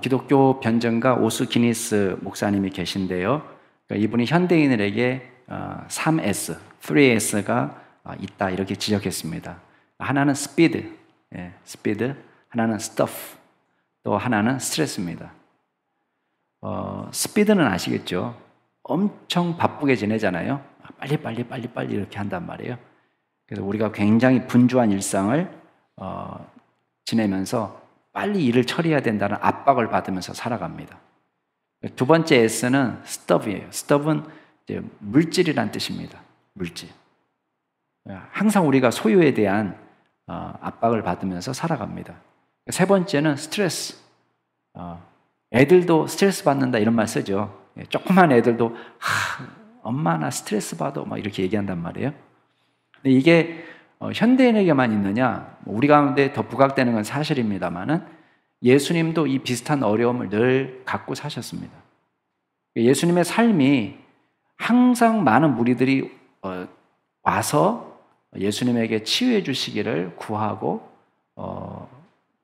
기독교 변증가 오스 기니스 목사님이 계신데요. 그러니까 이분이 현대인들에게 3S, 3S가 있다 이렇게 지적했습니다. 하나는 스피드, 스피드, 하나는 stuff, 또 하나는 스트레스입니다. 스피드는 아시겠죠? 엄청 바쁘게 지내잖아요. 빨리 이렇게 한단 말이에요. 그래서 우리가 굉장히 분주한 일상을 지내면서 빨리 일을 처리해야 된다는 압박을 받으면서 살아갑니다. 두 번째 S는 stuff이에요. stuff은 이제 물질이란 뜻입니다. 물질. 항상 우리가 소유에 대한 압박을 받으면서 살아갑니다. 세 번째는 스트레스. 애들도 스트레스 받는다 이런 말 쓰죠. 조그만 애들도 엄마 나 스트레스 받아 막 이렇게 얘기한단 말이에요. 근데 이게 현대인에게만 있느냐? 우리 가운데 더 부각되는 건 사실입니다만은 예수님도 이 비슷한 어려움을 늘 갖고 사셨습니다. 예수님의 삶이 항상 많은 무리들이 와서 예수님에게 치유해 주시기를 구하고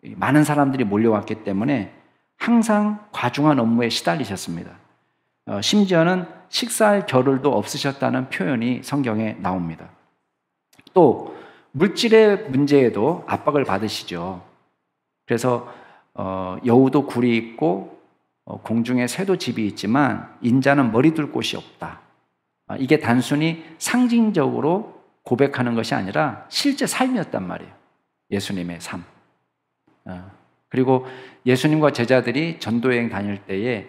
많은 사람들이 몰려왔기 때문에 항상 과중한 업무에 시달리셨습니다. 심지어는 식사할 겨를도 없으셨다는 표현이 성경에 나옵니다. 또 물질의 문제에도 압박을 받으시죠. 그래서 여우도 굴이 있고 공중에 새도 집이 있지만 인자는 머리 둘 곳이 없다. 이게 단순히 상징적으로 고백하는 것이 아니라 실제 삶이었단 말이에요. 예수님의 삶. 그리고 예수님과 제자들이 전도여행 다닐 때에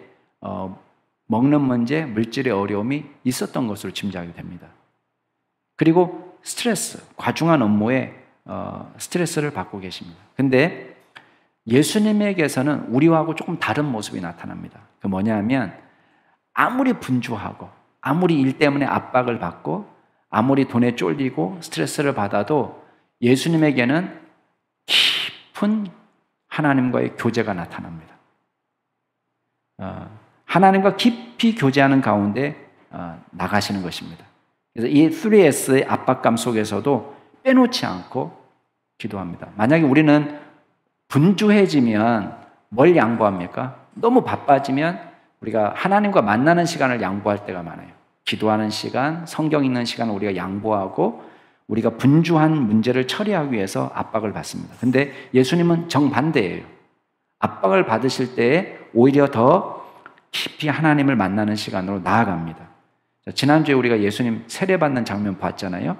먹는 문제, 물질의 어려움이 있었던 것으로 짐작이 됩니다. 그리고 스트레스, 과중한 업무에 스트레스를 받고 계십니다. 근데 예수님에게서는 우리하고 조금 다른 모습이 나타납니다. 그 뭐냐면 아무리 분주하고 아무리 일 때문에 압박을 받고 아무리 돈에 쫄리고 스트레스를 받아도 예수님에게는 깊은 하나님과의 교제가 나타납니다. 하나님과 깊이 교제하는 가운데 나가시는 것입니다. 그래서 이 3S의 압박감 속에서도 빼놓지 않고 기도합니다. 만약에 우리는 분주해지면 뭘 양보합니까? 너무 바빠지면 우리가 하나님과 만나는 시간을 양보할 때가 많아요. 기도하는 시간, 성경 읽는 시간을 우리가 양보하고 우리가 분주한 문제를 처리하기 위해서 압박을 받습니다. 근데 예수님은 정반대예요. 압박을 받으실 때에 오히려 더 깊이 하나님을 만나는 시간으로 나아갑니다. 지난주에 우리가 예수님 세례받는 장면 봤잖아요.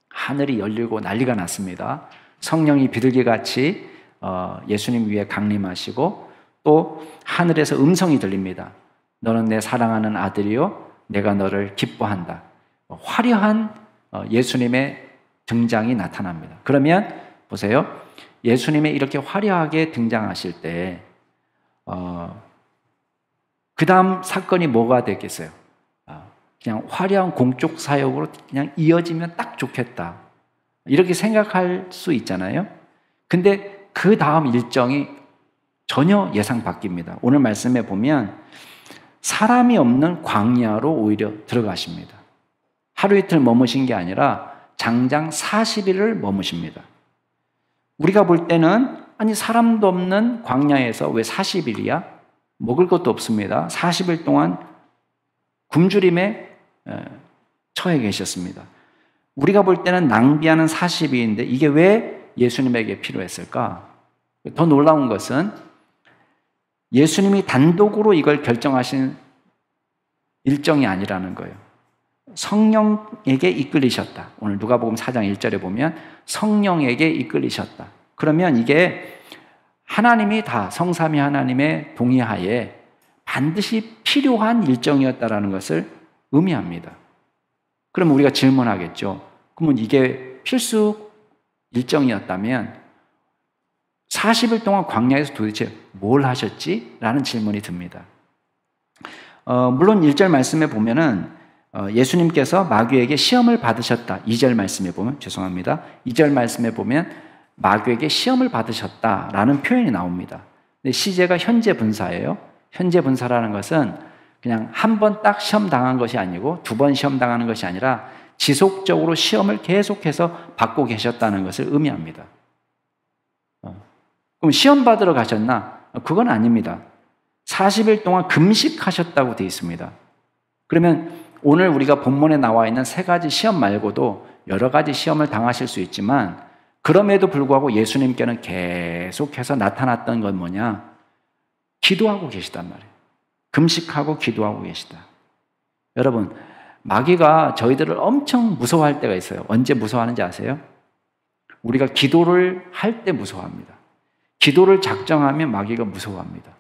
하늘이 열리고 난리가 났습니다. 성령이 비둘기같이 예수님 위에 강림하시고 또 하늘에서 음성이 들립니다. 너는 내 사랑하는 아들이요 내가 너를 기뻐한다. 화려한 예수님의 등장이 나타납니다. 그러면 보세요. 예수님이 이렇게 화려하게 등장하실 때 그 다음 사건이 뭐가 되겠어요? 그냥 화려한 공적 사역으로 그냥 이어지면 딱 좋겠다. 이렇게 생각할 수 있잖아요. 근데 그 다음 일정이 전혀 예상 바뀝니다. 오늘 말씀에 보면 사람이 없는 광야로 오히려 들어가십니다. 하루 이틀 머무신 게 아니라 장장 40일을 머무십니다. 우리가 볼 때는 아니 사람도 없는 광야에서 왜 40일이야? 먹을 것도 없습니다. 40일 동안 굶주림에 처해 계셨습니다. 우리가 볼 때는 낭비하는 40일인데 이게 왜 예수님에게 필요했을까? 더 놀라운 것은 예수님이 단독으로 이걸 결정하신 일정이 아니라는 거예요. 성령에게 이끌리셨다. 오늘 누가복음 4장 1절에 보면 성령에게 이끌리셨다. 그러면 이게 하나님이 다 성삼위 하나님의 동의하에 반드시 필요한 일정이었다라는 것을 의미합니다. 그럼 우리가 질문하겠죠. 그러면 이게 필수 일정이었다면 40일 동안 광야에서 도대체 뭘 하셨지? 라는 질문이 듭니다. 물론 1절 말씀에 보면은 예수님께서 마귀에게 시험을 받으셨다. 2절 말씀에 보면, 죄송합니다. 2절 말씀에 보면 마귀에게 시험을 받으셨다라는 표현이 나옵니다. 근데 시제가 현재 분사예요. 현재 분사라는 것은 그냥 한 번 딱 시험 당한 것이 아니고 두 번 시험 당하는 것이 아니라 지속적으로 시험을 계속해서 받고 계셨다는 것을 의미합니다. 그럼 시험 받으러 가셨나? 그건 아닙니다. 40일 동안 금식하셨다고 되어 있습니다. 그러면 오늘 우리가 본문에 나와 있는 세 가지 시험 말고도 여러 가지 시험을 당하실 수 있지만 그럼에도 불구하고 예수님께는 계속해서 나타났던 건 뭐냐? 기도하고 계시단 말이에요. 금식하고 기도하고 계시다. 여러분, 마귀가 저희들을 엄청 무서워할 때가 있어요. 언제 무서워하는지 아세요? 우리가 기도를 할 때 무서워합니다. 기도를 작정하면 마귀가 무서워합니다.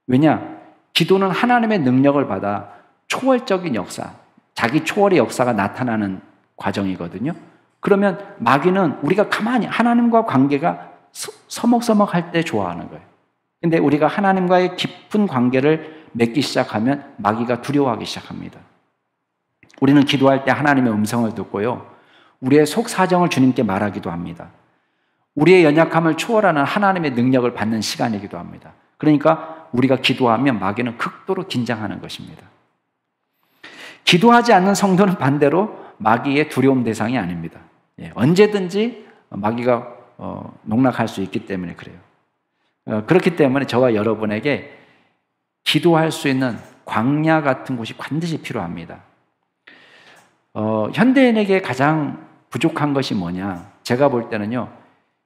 왜냐? 기도는 하나님의 능력을 받아 초월적인 역사, 자기 초월의 역사가 나타나는 과정이거든요. 그러면 마귀는 우리가 가만히 하나님과 관계가 서먹서먹할 때 좋아하는 거예요. 근데 우리가 하나님과의 깊은 관계를 맺기 시작하면 마귀가 두려워하기 시작합니다. 우리는 기도할 때 하나님의 음성을 듣고요. 우리의 속 사정을 주님께 말하기도 합니다. 우리의 연약함을 초월하는 하나님의 능력을 받는 시간이기도 합니다. 그러니까 우리가 기도하면 마귀는 극도로 긴장하는 것입니다. 기도하지 않는 성도는 반대로 마귀의 두려움 대상이 아닙니다. 언제든지 마귀가 농락할 수 있기 때문에 그래요. 그렇기 때문에 저와 여러분에게 기도할 수 있는 광야 같은 곳이 반드시 필요합니다. 현대인에게 가장 부족한 것이 뭐냐? 제가 볼 때는요,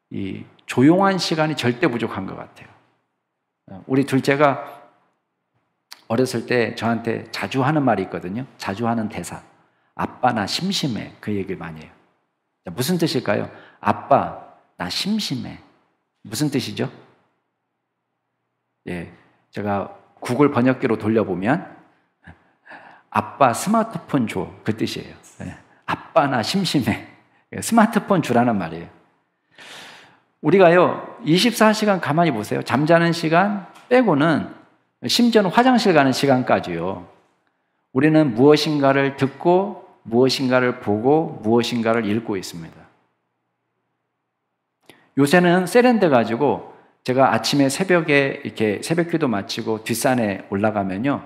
이 조용한 시간이 절대 부족한 것 같아요. 우리 둘째가 어렸을 때 저한테 자주 하는 말이 있거든요. 자주 하는 대사. 아빠, 나 심심해. 그 얘기를 많이 해요. 무슨 뜻일까요? 아빠, 나 심심해. 무슨 뜻이죠? 예, 제가 구글 번역기로 돌려보면 아빠 스마트폰 줘. 그 뜻이에요. 예, 아빠, 나 심심해. 스마트폰 주라는 말이에요. 우리가요, 24시간 가만히 보세요. 잠자는 시간 빼고는 심지어는 화장실 가는 시간까지요. 우리는 무엇인가를 듣고 무엇인가를 보고 무엇인가를 읽고 있습니다. 요새는 세련돼 가지고 제가 아침에 새벽에 이렇게 새벽기도 마치고 뒷산에 올라가면요.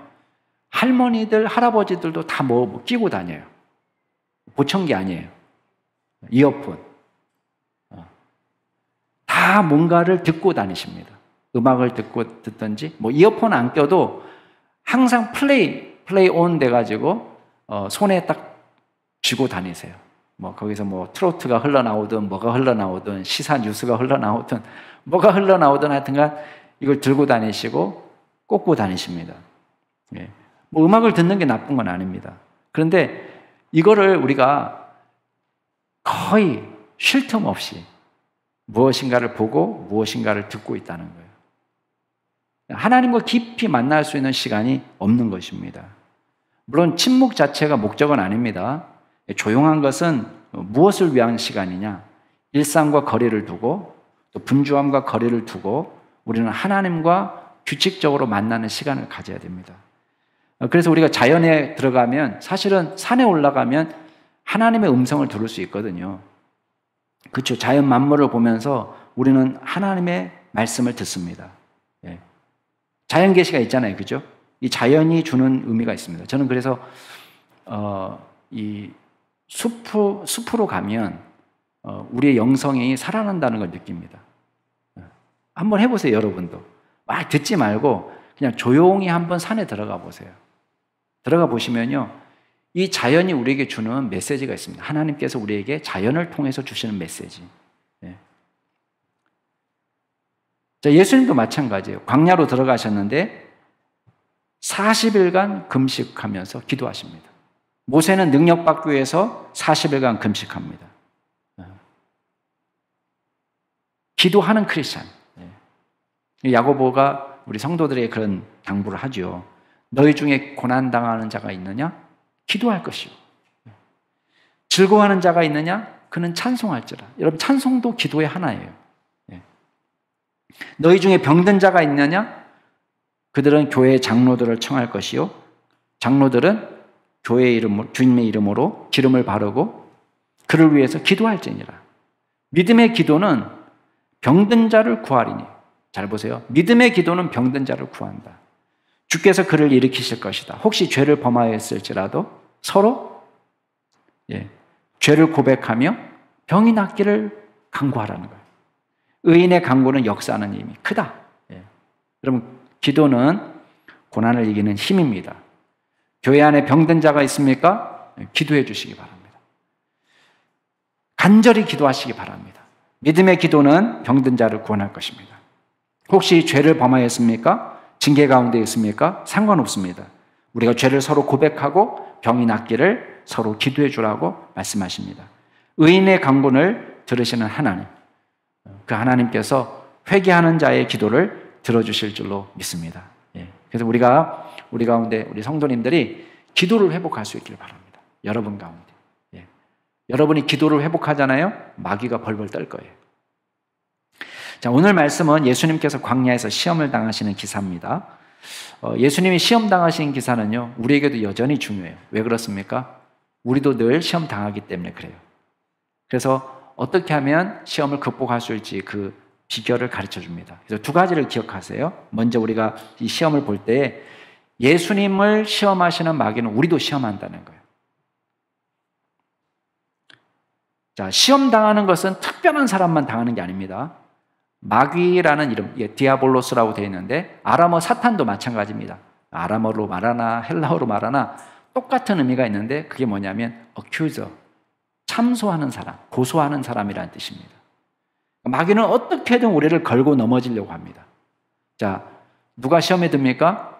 할머니들, 할아버지들도 다 뭐 끼고 다녀요. 보청기 아니에요. 이어폰. 다 뭔가를 듣고 다니십니다. 음악을 듣든지, 뭐 이어폰 안 껴도 항상 플레이 온 돼가지고, 손에 딱 쥐고 다니세요. 뭐 거기서 뭐 트로트가 흘러나오든 뭐가 흘러나오든 시사 뉴스가 흘러나오든 뭐가 흘러나오든 하여튼간 이걸 들고 다니시고 꽂고 다니십니다. 예. 뭐 음악을 듣는 게 나쁜 건 아닙니다. 그런데 이거를 우리가 거의 쉴 틈 없이 무엇인가를 보고 무엇인가를 듣고 있다는 거예요. 하나님과 깊이 만날 수 있는 시간이 없는 것입니다. 물론 침묵 자체가 목적은 아닙니다. 조용한 것은 무엇을 위한 시간이냐? 일상과 거리를 두고 또 분주함과 거리를 두고 우리는 하나님과 규칙적으로 만나는 시간을 가져야 됩니다. 그래서 우리가 자연에 들어가면 사실은 산에 올라가면 하나님의 음성을 들을 수 있거든요. 그렇죠. 자연 만물을 보면서 우리는 하나님의 말씀을 듣습니다. 예. 자연 계시가 있잖아요. 그죠? 이 자연이 주는 의미가 있습니다. 저는 그래서 이 숲으로 가면 우리의 영성이 살아난다는 걸 느낍니다. 한번 해보세요, 여러분도. 막 듣지 말고 그냥 조용히 한번 산에 들어가 보세요. 들어가 보시면요, 이 자연이 우리에게 주는 메시지가 있습니다. 하나님께서 우리에게 자연을 통해서 주시는 메시지. 네. 자, 예수님도 마찬가지예요. 광야로 들어가셨는데 40일간 금식하면서 기도하십니다. 모세는 능력받기 위해서 40일간 금식합니다. 기도하는 크리스찬. 야고보가 우리 성도들에게 그런 당부를 하죠. 너희 중에 고난당하는 자가 있느냐? 기도할 것이요. 즐거워하는 자가 있느냐? 그는 찬송할지라. 여러분, 찬송도 기도의 하나예요. 너희 중에 병든 자가 있느냐? 그들은 교회의 장로들을 청할 것이요. 장로들은 교회의 주님의 이름으로 기름을 바르고 그를 위해서 기도할지니라. 믿음의 기도는 병든 자를 구하리니. 잘 보세요. 믿음의 기도는 병든 자를 구한다. 주께서 그를 일으키실 것이다. 혹시 죄를 범하였을지라도 서로 죄를 고백하며 병이 낫기를 간구하라는 거예요. 의인의 간구는 역사하는 힘이 크다. 여러분, 기도는 고난을 이기는 힘입니다. 교회 안에 병든 자가 있습니까? 기도해 주시기 바랍니다. 간절히 기도하시기 바랍니다. 믿음의 기도는 병든 자를 구원할 것입니다. 혹시 죄를 범하였습니까? 징계 가운데 있습니까? 상관없습니다. 우리가 죄를 서로 고백하고 병이 낫기를 서로 기도해 주라고 말씀하십니다. 의인의 강군을 들으시는 하나님, 그 하나님께서 회개하는 자의 기도를 들어주실 줄로 믿습니다. 그래서 우리 가운데 우리 성도님들이 기도를 회복할 수 있기를 바랍니다. 여러분 가운데. 여러분이 기도를 회복하잖아요? 마귀가 벌벌 떨 거예요. 자, 오늘 말씀은 예수님께서 광야에서 시험을 당하시는 기사입니다. 예수님이 시험 당하신 기사는요, 우리에게도 여전히 중요해요. 왜 그렇습니까? 우리도 늘 시험 당하기 때문에 그래요. 그래서 어떻게 하면 시험을 극복할 수 있을지 그 비결을 가르쳐 줍니다. 그래서 두 가지를 기억하세요. 먼저 우리가 이 시험을 볼 때 예수님을 시험하시는 마귀는 우리도 시험한다는 거예요. 자, 시험 당하는 것은 특별한 사람만 당하는 게 아닙니다. 마귀라는 이름, 디아볼로스라고 되어 있는데 아람어 사탄도 마찬가지입니다. 아람어로 말하나 헬라어로 말하나 똑같은 의미가 있는데 그게 뭐냐면 accuser, 참소하는 사람, 고소하는 사람이라는 뜻입니다. 마귀는 어떻게든 우리를 걸고 넘어지려고 합니다. 자, 누가 시험에 듭니까?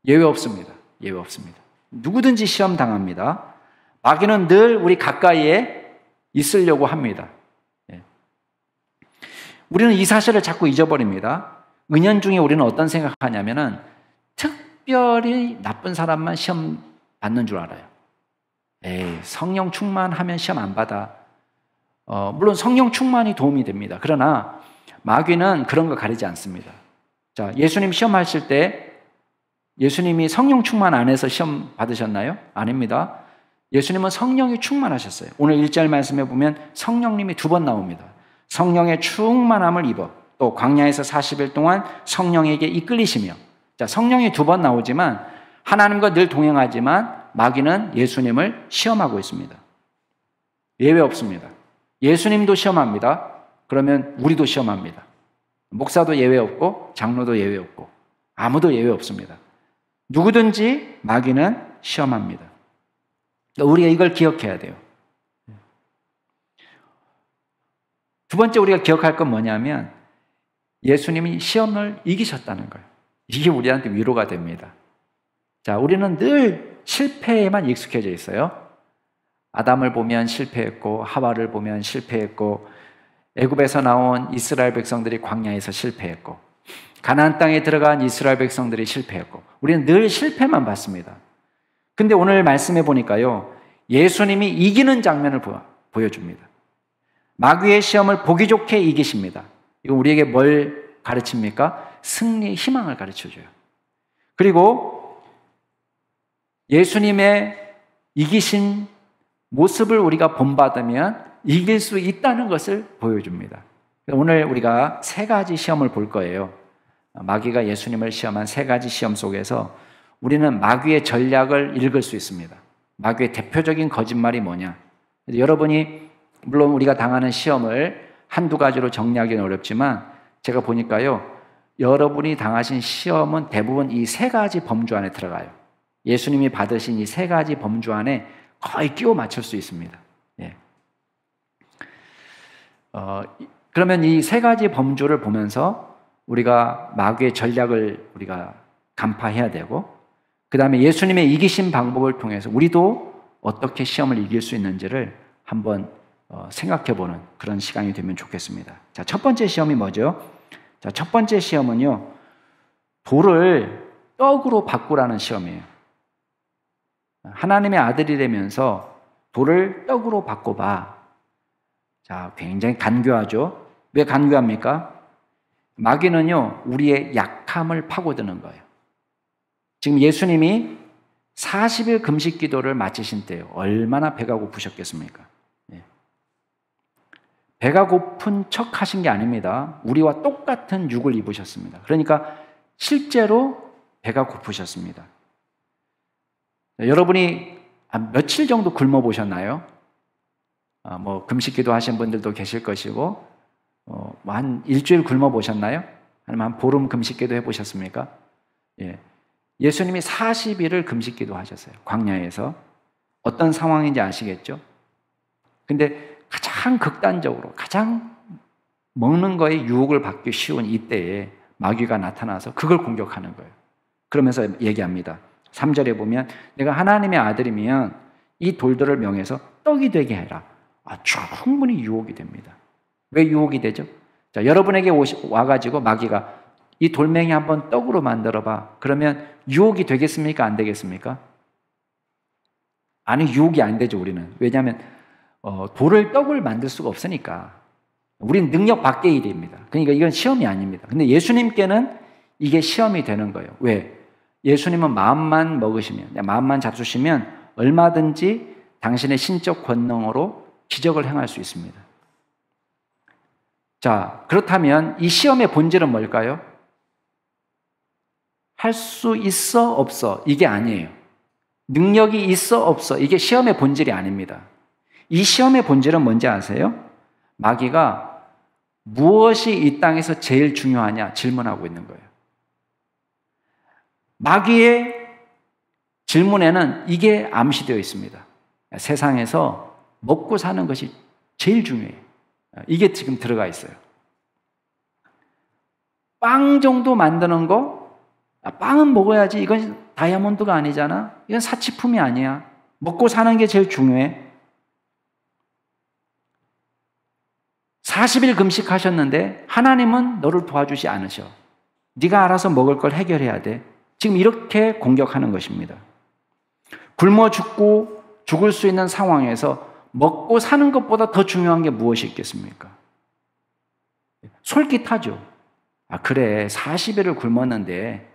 예외 없습니다. 예외 없습니다. 누구든지 시험 당합니다. 마귀는 늘 우리 가까이에 있으려고 합니다. 우리는 이 사실을 자꾸 잊어버립니다. 은연중에 우리는 어떤 생각하냐면은 특별히 나쁜 사람만 시험 받는 줄 알아요. 성령 충만하면 시험 안 받아. 물론 성령 충만이 도움이 됩니다. 그러나 마귀는 그런 거 가리지 않습니다. 자, 예수님 시험하실 때 예수님이 성령 충만 안 해서 시험 받으셨나요? 아닙니다. 예수님은 성령이 충만하셨어요. 오늘 1절 말씀에 보면 성령님이 2번 나옵니다. 성령의 충만함을 입어 또 광야에서 40일 동안 성령에게 이끌리시며, 자, 성령이 2번 나오지만 하나님과 늘 동행하지만 마귀는 예수님을 시험하고 있습니다. 예외 없습니다. 예수님도 시험합니다. 그러면 우리도 시험합니다. 목사도 예외 없고 장로도 예외 없고 아무도 예외 없습니다. 누구든지 마귀는 시험합니다. 우리가 이걸 기억해야 돼요. 두 번째 우리가 기억할 건 뭐냐면 예수님이 시험을 이기셨다는 거예요. 이게 우리한테 위로가 됩니다. 자, 우리는 늘 실패에만 익숙해져 있어요. 아담을 보면 실패했고 하와를 보면 실패했고 애굽에서 나온 이스라엘 백성들이 광야에서 실패했고 가나안 땅에 들어간 이스라엘 백성들이 실패했고 우리는 늘 실패만 봤습니다. 근데 오늘 말씀해 보니까요, 예수님이 이기는 장면을 보여줍니다. 마귀의 시험을 보기 좋게 이기십니다. 이건 우리에게 뭘 가르칩니까? 승리의 희망을 가르쳐줘요. 그리고 예수님의 이기신 모습을 우리가 본받으면 이길 수 있다는 것을 보여줍니다. 오늘 우리가 3가지 시험을 볼 거예요. 마귀가 예수님을 시험한 3가지 시험 속에서 우리는 마귀의 전략을 읽을 수 있습니다. 마귀의 대표적인 거짓말이 뭐냐? 여러분이 물론 우리가 당하는 시험을 한두 가지로 정리하기는 어렵지만 제가 보니까요, 여러분이 당하신 시험은 대부분 이 3가지 범주 안에 들어가요. 예수님이 받으신 이 3가지 범주 안에 거의 끼워 맞출 수 있습니다. 그러면 이 3가지 범주를 보면서 우리가 마귀의 전략을 우리가 간파해야 되고, 그 다음에 예수님의 이기신 방법을 통해서 우리도 어떻게 시험을 이길 수 있는지를 한번 생각해보는 그런 시간이 되면 좋겠습니다. 자, 첫 번째 시험이 뭐죠? 자, 첫 번째 시험은요, 돌을 떡으로 바꾸라는 시험이에요. 하나님의 아들이 되면서 돌을 떡으로 바꿔봐. 자, 굉장히 간교하죠? 왜 간교합니까? 마귀는요, 우리의 약함을 파고드는 거예요. 지금 예수님이 40일 금식 기도를 마치신 때요, 얼마나 배가 고프셨겠습니까? 배가 고픈 척 하신 게 아닙니다. 우리와 똑같은 육을 입으셨습니다. 그러니까 실제로 배가 고프셨습니다. 여러분이 며칠 정도 굶어 보셨나요? 금식 기도 하신 분들도 계실 것이고, 한 일주일 굶어 보셨나요? 아니면 한 보름 금식기도 해보셨습니까? 예. 예수님이 40일을 금식기도 하셨어요. 광야에서. 어떤 상황인지 아시겠죠? 근데 가장 극단적으로, 가장 먹는 거에 유혹을 받기 쉬운 이때에 마귀가 나타나서 그걸 공격하는 거예요. 그러면서 얘기합니다. 3절에 보면 내가 하나님의 아들이면 이 돌들을 명해서 떡이 되게 해라. 충분히 유혹이 됩니다. 왜 유혹이 되죠? 자, 여러분에게 와가지고 마귀가 이 돌멩이 한번 떡으로 만들어봐. 그러면 유혹이 되겠습니까? 안 되겠습니까? 아니, 유혹이 안 되죠, 우리는. 왜냐하면 돌을 떡을 만들 수가 없으니까. 우리는 능력 밖의 일입니다. 그러니까 이건 시험이 아닙니다. 근데 예수님께는 이게 시험이 되는 거예요. 왜? 예수님은 마음만 먹으시면, 마음만 잡수시면 얼마든지 당신의 신적 권능으로 기적을 행할 수 있습니다. 자, 그렇다면 이 시험의 본질은 뭘까요? 할 수 있어, 없어? 이게 아니에요. 능력이 있어, 없어? 이게 시험의 본질이 아닙니다. 이 시험의 본질은 뭔지 아세요? 마귀가 무엇이 이 땅에서 제일 중요하냐 질문하고 있는 거예요. 마귀의 질문에는 이게 암시되어 있습니다. 세상에서 먹고 사는 것이 제일 중요해요. 이게 지금 들어가 있어요. 빵 정도 만드는 거, 빵은 먹어야지. 이건 다이아몬드가 아니잖아. 이건 사치품이 아니야. 먹고 사는 게 제일 중요해. 40일 금식하셨는데 하나님은 너를 도와주지 않으셔. 네가 알아서 먹을 걸 해결해야 돼. 지금 이렇게 공격하는 것입니다. 굶어 죽을 수 있는 상황에서 먹고 사는 것보다 더 중요한 게 무엇이 있겠습니까? 솔깃하죠. 그래, 40일을 굶었는데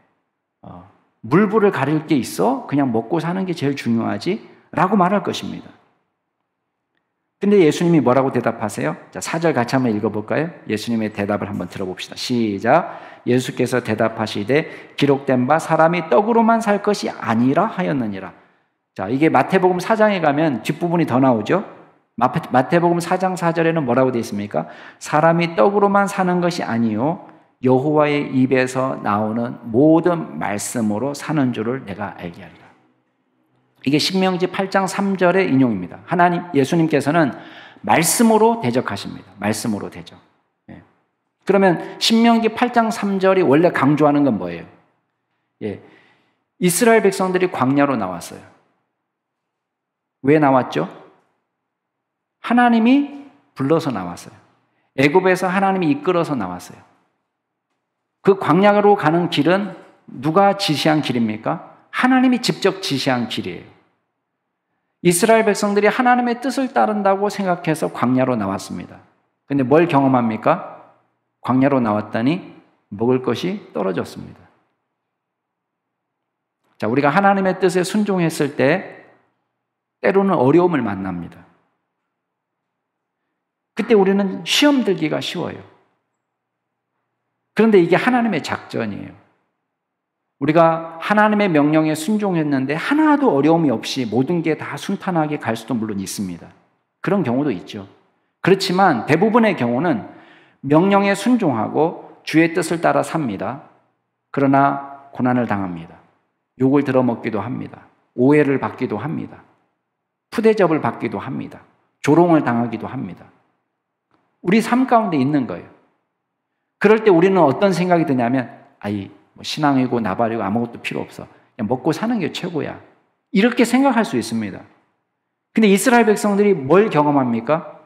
물불을 가릴 게 있어? 그냥 먹고 사는 게 제일 중요하지? 라고 말할 것입니다. 근데 예수님이 뭐라고 대답하세요? 자, 4절 같이 한번 읽어볼까요? 예수님의 대답을 한번 들어봅시다. 시작. 예수께서 대답하시되 기록된 바 사람이 떡으로만 살 것이 아니라 하였느니라. 자, 이게 마태복음 4장에 가면 뒷부분이 더 나오죠? 마태복음 4장 4절에는 뭐라고 되어 있습니까? 사람이 떡으로만 사는 것이 아니요 여호와의 입에서 나오는 모든 말씀으로 사는 줄을 내가 알게 하리라. 이게 신명기 8장 3절의 인용입니다. 예수님께서는 말씀으로 대적하십니다. 말씀으로 대적. 예. 그러면 신명기 8장 3절이 원래 강조하는 건 뭐예요? 예. 이스라엘 백성들이 광야로 나왔어요. 왜 나왔죠? 하나님이 불러서 나왔어요. 애굽에서 하나님이 이끌어서 나왔어요. 그 광야로 가는 길은 누가 지시한 길입니까? 하나님이 직접 지시한 길이에요. 이스라엘 백성들이 하나님의 뜻을 따른다고 생각해서 광야로 나왔습니다. 근데 뭘 경험합니까? 광야로 나왔더니 먹을 것이 떨어졌습니다. 자, 우리가 하나님의 뜻에 순종했을 때 때로는 어려움을 만납니다. 그때 우리는 시험 들기가 쉬워요. 그런데 이게 하나님의 작전이에요. 우리가 하나님의 명령에 순종했는데 하나도 어려움이 없이 모든 게 다 순탄하게 갈 수도 물론 있습니다. 그런 경우도 있죠. 그렇지만 대부분의 경우는 명령에 순종하고 주의 뜻을 따라 삽니다. 그러나 고난을 당합니다. 욕을 들어먹기도 합니다. 오해를 받기도 합니다. 푸대접을 받기도 합니다. 조롱을 당하기도 합니다. 우리 삶 가운데 있는 거예요. 그럴 때 우리는 어떤 생각이 드냐면 신앙이고 나발이고 아무것도 필요 없어. 그냥 먹고 사는 게 최고야. 이렇게 생각할 수 있습니다. 근데 이스라엘 백성들이 뭘 경험합니까?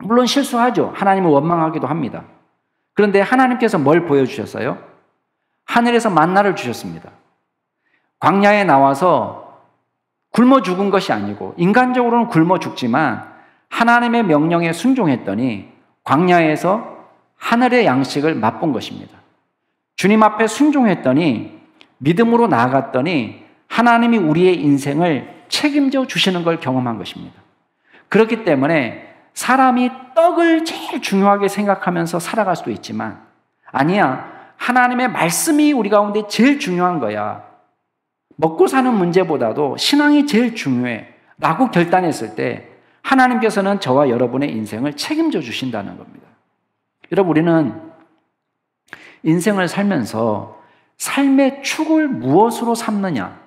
물론 실수하죠. 하나님을 원망하기도 합니다. 그런데 하나님께서 뭘 보여주셨어요? 하늘에서 만나를 주셨습니다. 광야에 나와서 굶어 죽은 것이 아니고 인간적으로는 굶어 죽지만 하나님의 명령에 순종했더니 광야에서 하늘의 양식을 맛본 것입니다. 주님 앞에 순종했더니 믿음으로 나아갔더니 하나님이 우리의 인생을 책임져 주시는 걸 경험한 것입니다. 그렇기 때문에 사람이 떡을 제일 중요하게 생각하면서 살아갈 수도 있지만 아니야, 하나님의 말씀이 우리 가운데 제일 중요한 거야. 먹고 사는 문제보다도 신앙이 제일 중요해 라고 결단했을 때 하나님께서는 저와 여러분의 인생을 책임져 주신다는 겁니다. 여러분, 우리는 인생을 살면서 삶의 축을 무엇으로 삼느냐?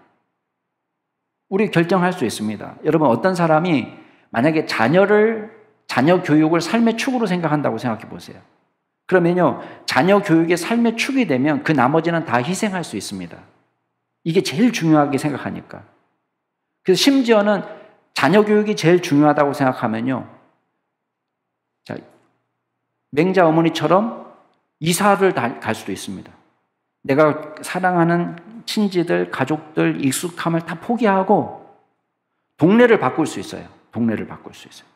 우리 결정할 수 있습니다. 여러분, 어떤 사람이 만약에 자녀 교육을 삶의 축으로 생각한다고 생각해 보세요. 그러면요, 자녀 교육의 삶의 축이 되면 그 나머지는 다 희생할 수 있습니다. 이게 제일 중요하게 생각하니까. 그래서 심지어는 자녀 교육이 제일 중요하다고 생각하면요, 자, 맹자 어머니처럼 이사를 갈 수도 있습니다. 내가 사랑하는 친지들, 가족들, 익숙함을 다 포기하고 동네를 바꿀 수 있어요. 동네를 바꿀 수 있어요.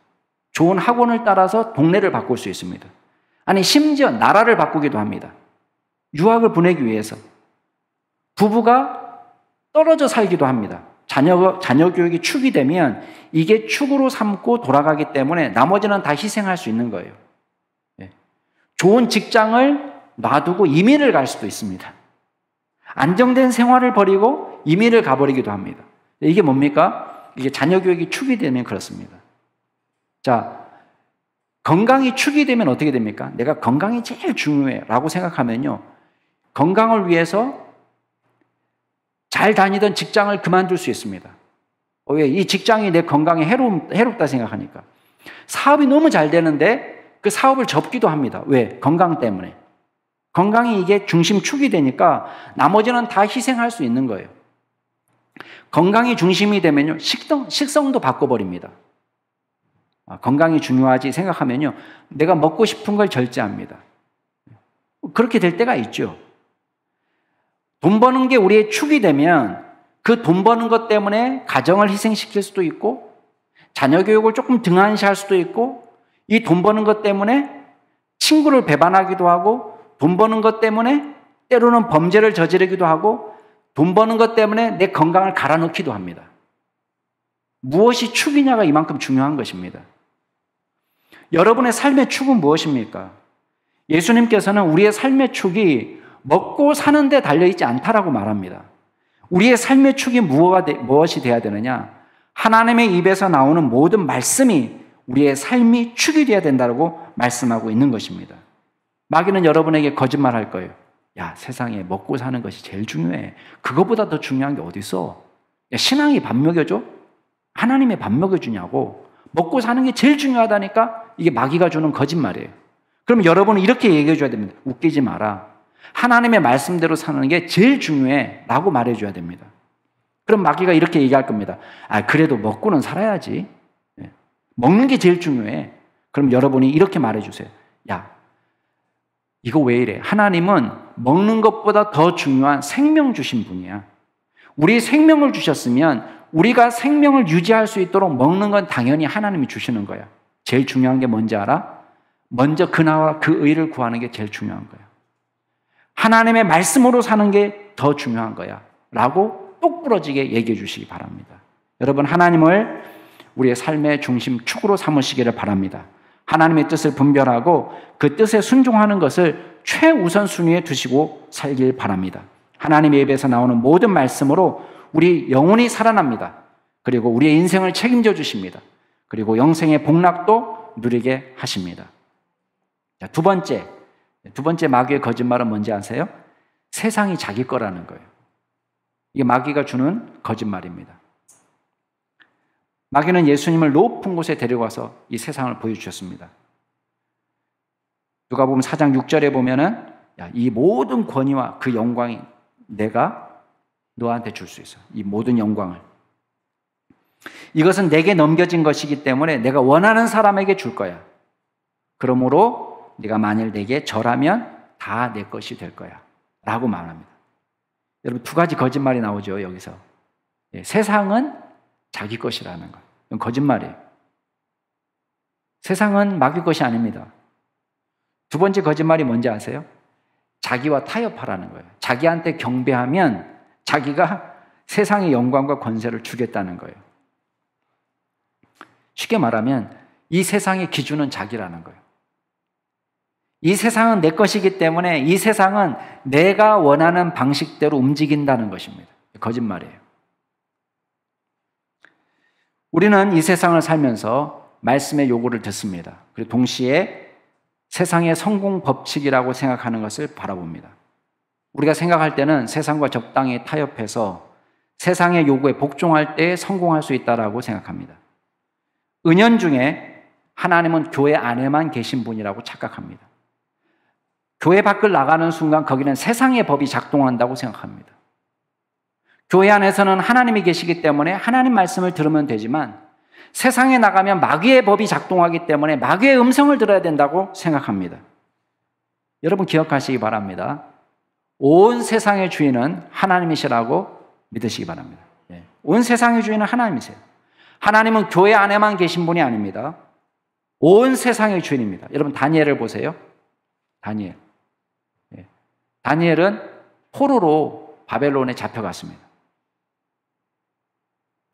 좋은 학원을 따라서 동네를 바꿀 수 있습니다. 아니, 심지어 나라를 바꾸기도 합니다. 유학을 보내기 위해서. 부부가 떨어져 살기도 합니다. 자녀 교육이 축이 되면 이게 축으로 삼고 돌아가기 때문에 나머지는 다 희생할 수 있는 거예요. 좋은 직장을 놔두고 이민을 갈 수도 있습니다. 안정된 생활을 버리고 이민을 가버리기도 합니다. 이게 뭡니까? 이게 자녀 교육이 축이 되면 그렇습니다. 자, 건강이 축이 되면 어떻게 됩니까? 내가 건강이 제일 중요해 라고 생각하면요, 건강을 위해서 잘 다니던 직장을 그만둘 수 있습니다. 왜? 이 직장이 내 건강에 해롭다 생각하니까. 사업이 너무 잘 되는데 그 사업을 접기도 합니다. 왜? 건강 때문에. 건강이 이게 중심축이 되니까 나머지는 다 희생할 수 있는 거예요. 건강이 중심이 되면요, 식성도 바꿔버립니다. 건강이 중요하지 생각하면요, 내가 먹고 싶은 걸 절제합니다. 그렇게 될 때가 있죠. 돈 버는 게 우리의 축이 되면 그 돈 버는 것 때문에 가정을 희생시킬 수도 있고, 자녀 교육을 조금 등한시할 수도 있고, 이 돈 버는 것 때문에 친구를 배반하기도 하고, 돈 버는 것 때문에 때로는 범죄를 저지르기도 하고, 돈 버는 것 때문에 내 건강을 갈아넣기도 합니다. 무엇이 축이냐가 이만큼 중요한 것입니다. 여러분의 삶의 축은 무엇입니까? 예수님께서는 우리의 삶의 축이 먹고 사는 데 달려있지 않다라고 말합니다. 우리의 삶의 축이 무엇이 되어야 되느냐? 하나님의 입에서 나오는 모든 말씀이 우리의 삶이 축이 되어야 된다고 말씀하고 있는 것입니다. 마귀는 여러분에게 거짓말할 거예요. 야, 세상에 먹고 사는 것이 제일 중요해. 그거보다 더 중요한 게 어디 있어? 야, 신앙이 밥 먹여줘? 하나님의 밥 먹여주냐고. 먹고 사는 게 제일 중요하다니까? 이게 마귀가 주는 거짓말이에요. 그럼 여러분은 이렇게 얘기해 줘야 됩니다. 웃기지 마라. 하나님의 말씀대로 사는 게 제일 중요해 라고 말해줘야 됩니다. 그럼 마귀가 이렇게 얘기할 겁니다. 그래도 먹고는 살아야지. 먹는 게 제일 중요해. 그럼 여러분이 이렇게 말해주세요. 야, 이거 왜 이래? 하나님은 먹는 것보다 더 중요한 생명 주신 분이야. 우리 생명을 주셨으면 우리가 생명을 유지할 수 있도록 먹는 건 당연히 하나님이 주시는 거야. 제일 중요한 게 뭔지 알아? 먼저 그나와 그 의를 구하는 게 제일 중요한 거야. 하나님의 말씀으로 사는 게 더 중요한 거야 라고 똑부러지게 얘기해 주시기 바랍니다. 여러분, 하나님을 우리의 삶의 중심 축으로 삼으시기를 바랍니다. 하나님의 뜻을 분별하고 그 뜻에 순종하는 것을 최우선순위에 두시고 살길 바랍니다. 하나님의 입에서 나오는 모든 말씀으로 우리 영혼이 살아납니다. 그리고 우리의 인생을 책임져 주십니다. 그리고 영생의 복락도 누리게 하십니다. 자, 두 번째 마귀의 거짓말은 뭔지 아세요? 세상이 자기 거라는 거예요. 이게 마귀가 주는 거짓말입니다. 마귀는 예수님을 높은 곳에 데려가서 이 세상을 보여주셨습니다. 누가복음 4장 6절에 보면은 이 모든 권위와 그 영광이 내가 너한테 줄 수 있어. 이 모든 영광을. 이것은 내게 넘겨진 것이기 때문에 내가 원하는 사람에게 줄 거야. 그러므로 네가 만일 내게 절하면 다 내 것이 될 거야 라고 말합니다. 여러분, 두 가지 거짓말이 나오죠. 여기서 세상은 자기 것이라는 거. 이건 거짓말이에요. 세상은 마귀 것이 아닙니다. 두 번째 거짓말이 뭔지 아세요? 자기와 타협하라는 거예요. 자기한테 경배하면 자기가 세상의 영광과 권세를 주겠다는 거예요. 쉽게 말하면 이 세상의 기준은 자기라는 거예요. 이 세상은 내 것이기 때문에 이 세상은 내가 원하는 방식대로 움직인다는 것입니다. 거짓말이에요. 우리는 이 세상을 살면서 말씀의 요구를 듣습니다. 그리고 동시에 세상의 성공 법칙이라고 생각하는 것을 바라봅니다. 우리가 생각할 때는 세상과 적당히 타협해서 세상의 요구에 복종할 때 성공할 수 있다고 생각합니다. 은연중에 하나님은 교회 안에만 계신 분이라고 착각합니다. 교회 밖을 나가는 순간 거기는 세상의 법이 작동한다고 생각합니다. 교회 안에서는 하나님이 계시기 때문에 하나님 말씀을 들으면 되지만 세상에 나가면 마귀의 법이 작동하기 때문에 마귀의 음성을 들어야 된다고 생각합니다. 여러분 기억하시기 바랍니다. 온 세상의 주인은 하나님이시라고 믿으시기 바랍니다. 온 세상의 주인은 하나님이세요. 하나님은 교회 안에만 계신 분이 아닙니다. 온 세상의 주인입니다. 여러분 다니엘을 보세요. 다니엘. 다니엘은 포로로 바벨론에 잡혀갔습니다.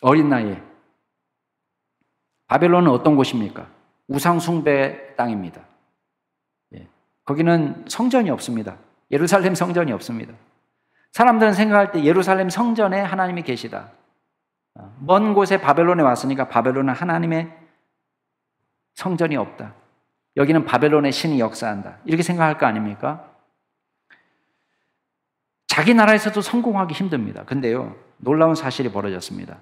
어린 나이에. 바벨론은 어떤 곳입니까? 우상 숭배 땅입니다. 거기는 성전이 없습니다. 예루살렘 성전이 없습니다. 사람들은 생각할 때 예루살렘 성전에 하나님이 계시다. 먼 곳에 바벨론에 왔으니까 바벨론은 하나님의 성전이 없다. 여기는 바벨론의 신이 역사한다. 이렇게 생각할 거 아닙니까? 자기 나라에서도 성공하기 힘듭니다. 근데요, 놀라운 사실이 벌어졌습니다.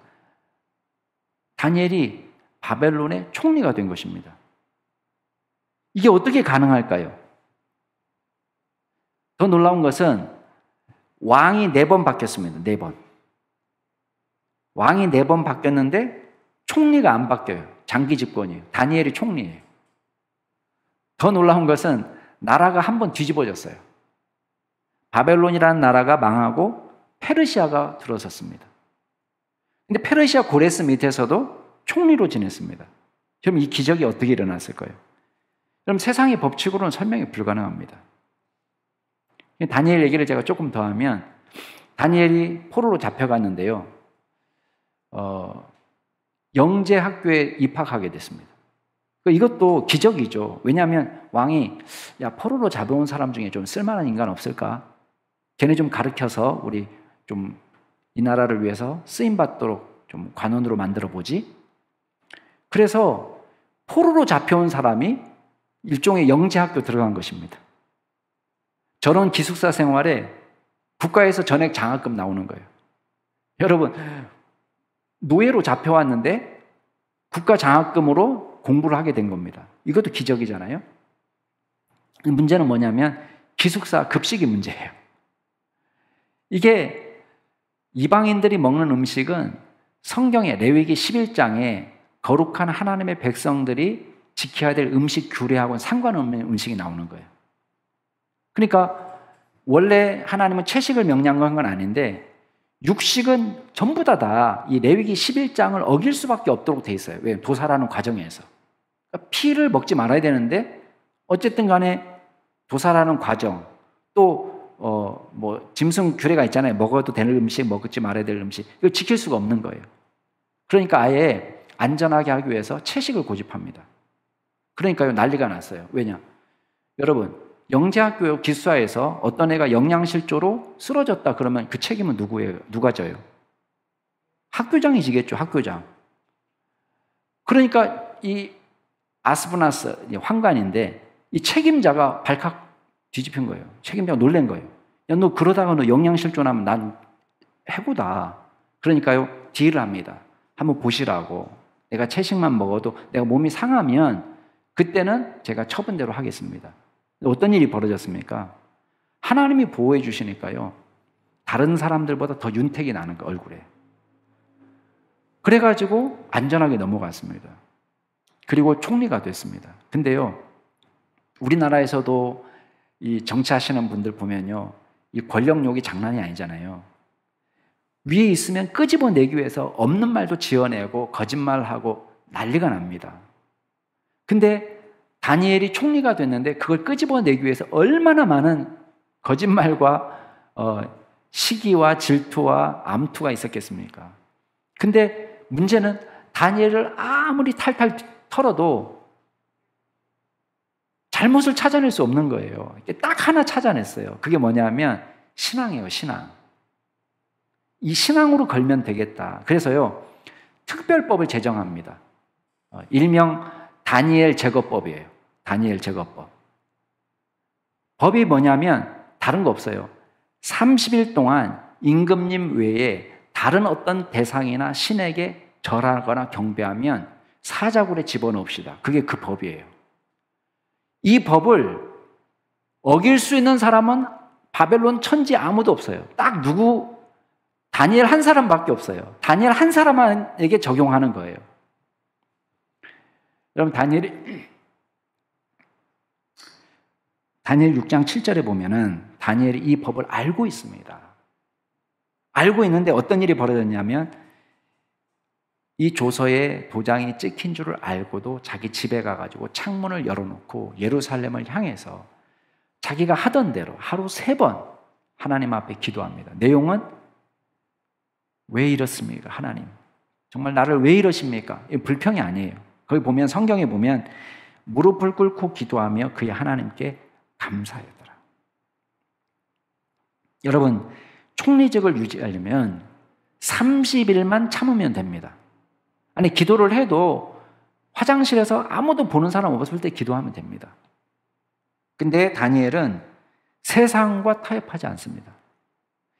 다니엘이 바벨론의 총리가 된 것입니다. 이게 어떻게 가능할까요? 더 놀라운 것은 왕이 4번 바뀌었습니다. 4번. 왕이 4번 바뀌었는데 총리가 안 바뀌어요. 장기 집권이에요. 다니엘이 총리예요. 더 놀라운 것은 나라가 한 번 뒤집어졌어요. 바벨론이라는 나라가 망하고 페르시아가 들어섰습니다. 근데 페르시아 고레스 밑에서도 총리로 지냈습니다. 그럼 이 기적이 어떻게 일어났을까요? 그럼 세상의 법칙으로는 설명이 불가능합니다. 다니엘 얘기를 제가 조금 더 하면 다니엘이 포로로 잡혀갔는데요. 영재학교에 입학하게 됐습니다. 이것도 기적이죠. 왜냐하면 왕이 포로로 잡아온 사람 중에 좀 쓸만한 인간 없을까? 걔네 좀 가르쳐서 우리 좀 이 나라를 위해서 쓰임받도록 좀 관원으로 만들어 보지. 그래서 포로로 잡혀온 사람이 일종의 영재학교 들어간 것입니다. 저런 기숙사 생활에 국가에서 전액 장학금 나오는 거예요. 여러분, 노예로 잡혀왔는데 국가 장학금으로 공부를 하게 된 겁니다. 이것도 기적이잖아요. 문제는 뭐냐면 기숙사 급식이 문제예요. 이게 이방인들이 먹는 음식은 성경의 레위기 11장에 거룩한 하나님의 백성들이 지켜야 될 음식 규례하고는 상관없는 음식이 나오는 거예요. 그러니까 원래 하나님은 채식을 명령한 건 아닌데 육식은 전부 다 이 레위기 11장을 어길 수밖에 없도록 돼 있어요. 왜? 도살하는 과정에서. 그러니까 피를 먹지 말아야 되는데 어쨌든 간에 도살하는 과정 또 짐승 규례가 있잖아요. 먹어도 되는 음식, 먹지 말아야 될 음식. 이걸 지킬 수가 없는 거예요. 그러니까 아예 안전하게 하기 위해서 채식을 고집합니다. 그러니까요, 난리가 났어요. 왜냐? 여러분, 영재학교 기숙사에서 어떤 애가 영양실조로 쓰러졌다 그러면 그 책임은 누구예요? 누가 져요? 학교장이 지겠죠, 학교장. 그러니까 이 아스브나스 황관인데 이 책임자가 발칵 뒤집힌 거예요. 책임자가 놀란 거예요. 야, 너 그러다가 너 영양실조 나면 난 해고다. 그러니까요, 딜을 합니다. 한번 보시라고. 내가 채식만 먹어도 내가 몸이 상하면 그때는 제가 처분대로 하겠습니다. 어떤 일이 벌어졌습니까? 하나님이 보호해 주시니까요, 다른 사람들보다 더 윤택이 나는 거, 얼굴에. 그래가지고 안전하게 넘어갔습니다. 그리고 총리가 됐습니다. 근데요, 우리나라에서도 이 정치하시는 분들 보면요, 이 권력욕이 장난이 아니잖아요. 위에 있으면 끄집어내기 위해서 없는 말도 지어내고 거짓말하고 난리가 납니다. 근데 다니엘이 총리가 됐는데 그걸 끄집어내기 위해서 얼마나 많은 거짓말과 시기와 질투와 암투가 있었겠습니까? 근데 문제는 다니엘을 아무리 탈탈 털어도 잘못을 찾아낼 수 없는 거예요. 딱 하나 찾아냈어요. 그게 뭐냐면 신앙이에요, 신앙. 이 신앙으로 걸면 되겠다. 그래서요, 특별법을 제정합니다. 일명 다니엘 제거법이에요. 다니엘 제거법. 법이 뭐냐면 다른 거 없어요. 30일 동안 임금님 외에 다른 어떤 대상이나 신에게 절하거나 경배하면 사자굴에 집어넣읍시다. 그게 그 법이에요. 이 법을 어길 수 있는 사람은 바벨론 천지 아무도 없어요. 딱 누구? 다니엘 한 사람밖에 없어요. 다니엘 한 사람에게 적용하는 거예요. 여러분, 다니엘 6장 7절에 보면은 다니엘이 이 법을 알고 있습니다. 알고 있는데 어떤 일이 벌어졌냐면 이 조서에 도장이 찍힌 줄을 알고도 자기 집에 가가지고 창문을 열어놓고 예루살렘을 향해서 자기가 하던 대로 하루 3번 하나님 앞에 기도합니다. 내용은 왜 이렇습니까? 하나님, 정말 나를 왜 이러십니까? 이거 불평이 아니에요. 거기 보면, 성경에 보면 무릎을 꿇고 기도하며 그의 하나님께 감사하였더라. 여러분, 총리직을 유지하려면 30일만 참으면 됩니다. 아니, 기도를 해도 화장실에서 아무도 보는 사람 없을 때 기도하면 됩니다. 근데 다니엘은 세상과 타협하지 않습니다.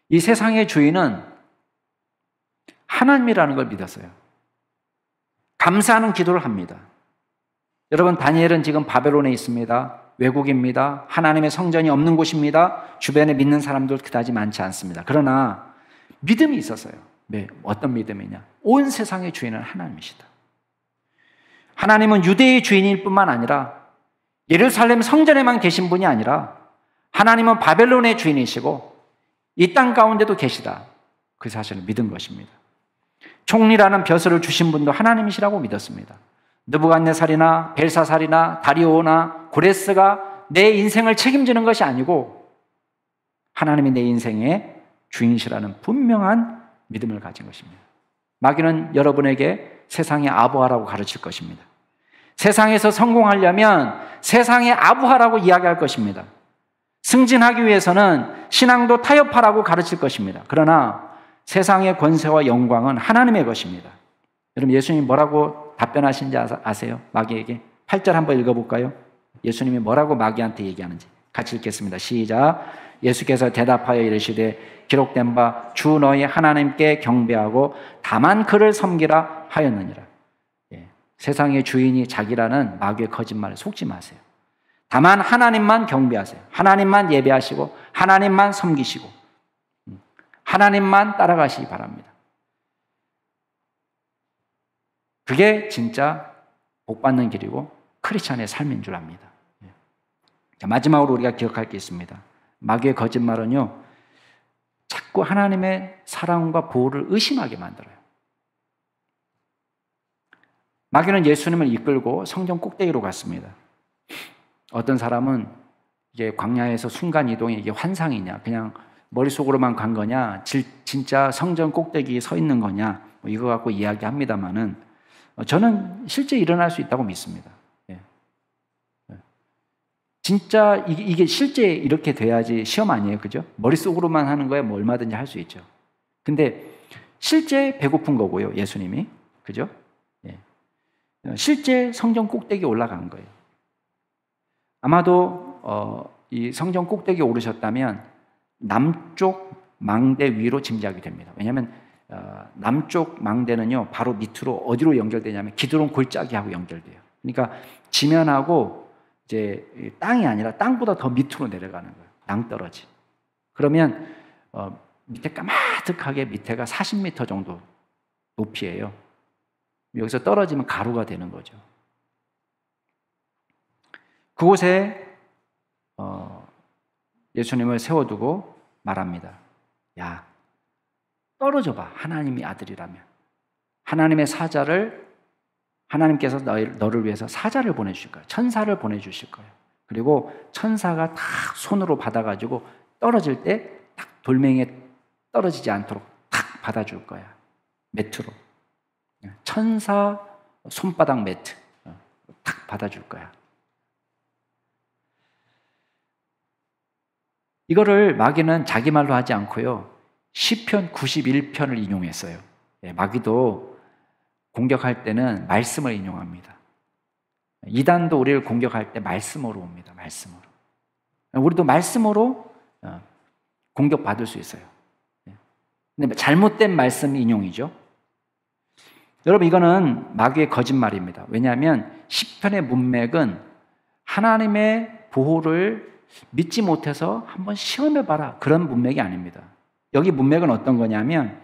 이 세상의 주인은 하나님이라는 걸 믿었어요. 감사하는 기도를 합니다. 여러분, 다니엘은 지금 바벨론에 있습니다. 외국입니다. 하나님의 성전이 없는 곳입니다. 주변에 믿는 사람도 그다지 많지 않습니다. 그러나 믿음이 있었어요. 네, 어떤 믿음이냐? 온 세상의 주인은 하나님이시다. 하나님은 유대의 주인일 뿐만 아니라 예루살렘 성전에만 계신 분이 아니라 하나님은 바벨론의 주인이시고 이 땅 가운데도 계시다. 그 사실을 믿은 것입니다. 총리라는 벼슬을 주신 분도 하나님이시라고 믿었습니다. 느부갓네살이나 벨사살이나 다리오나 고레스가 내 인생을 책임지는 것이 아니고 하나님이 내 인생의 주인이시라는 분명한 믿음을 가진 것입니다. 마귀는 여러분에게 세상의 아부하라고 가르칠 것입니다. 세상에서 성공하려면 세상의 아부하라고 이야기할 것입니다. 승진하기 위해서는 신앙도 타협하라고 가르칠 것입니다. 그러나 세상의 권세와 영광은 하나님의 것입니다. 여러분, 예수님이 뭐라고 답변하신지 아세요? 마귀에게. 8절 한번 읽어볼까요? 예수님이 뭐라고 마귀한테 얘기하는지 같이 읽겠습니다. 시작. 예수께서 대답하여 이르시되 기록된 바 주 너희 하나님께 경배하고 다만 그를 섬기라 하였느니라. 세상의 주인이 자기라는 마귀의 거짓말에 속지 마세요. 다만 하나님만 경배하세요. 하나님만 예배하시고 하나님만 섬기시고 하나님만 따라가시기 바랍니다. 그게 진짜 복받는 길이고 크리스찬의 삶인 줄 압니다. 자, 마지막으로 우리가 기억할 게 있습니다. 마귀의 거짓말은요, 자꾸 하나님의 사랑과 보호를 의심하게 만들어요. 마귀는 예수님을 이끌고 성전 꼭대기로 갔습니다. 어떤 사람은 이게 광야에서 순간 이동이 이게 환상이냐, 그냥 머릿속으로만 간 거냐, 진짜 성전 꼭대기에 서 있는 거냐, 뭐 이거 갖고 이야기합니다만은 저는 실제 일어날 수 있다고 믿습니다. 진짜 이게 실제 이렇게 돼야지 시험 아니에요, 그죠? 머릿속으로만 하는 거야 뭐 얼마든지 할 수 있죠. 근데 실제 배고픈 거고요, 예수님이, 그죠? 실제 성전 꼭대기에 올라간 거예요. 아마도 이 성전 꼭대기에 오르셨다면 남쪽 망대 위로 짐작이 됩니다. 왜냐하면 남쪽 망대는요 바로 밑으로 어디로 연결되냐면 기드론 골짜기하고 연결돼요. 그러니까 지면하고 이제 땅이 아니라 땅보다 더 밑으로 내려가는 거예요. 낭떠러지. 그러면 밑에 까마득하게 밑에가 40m 정도 높이에요. 여기서 떨어지면 가루가 되는 거죠. 그곳에 예수님을 세워두고 말합니다. 야, 떨어져 봐. 하나님이 아들이라면. 하나님의 사자를, 하나님께서 너를 위해서 사자를 보내주실 거예요. 천사를 보내주실 거예요. 그리고 천사가 다 손으로 받아가지고 떨어질 때 딱 돌멩이에 떨어지지 않도록 탁 받아줄 거야. 매트로. 천사 손바닥 매트 탁 받아줄 거야. 이거를 마귀는 자기 말로 하지 않고요. 시편 91편을 인용했어요. 마귀도 공격할 때는 말씀을 인용합니다. 이단도 우리를 공격할 때 말씀으로 옵니다. 말씀으로. 우리도 말씀으로 공격받을 수 있어요. 근데 잘못된 말씀 인용이죠. 여러분, 이거는 마귀의 거짓말입니다. 왜냐하면 시편의 문맥은 하나님의 보호를 믿지 못해서 한번 시험해봐라, 그런 문맥이 아닙니다. 여기 문맥은 어떤 거냐면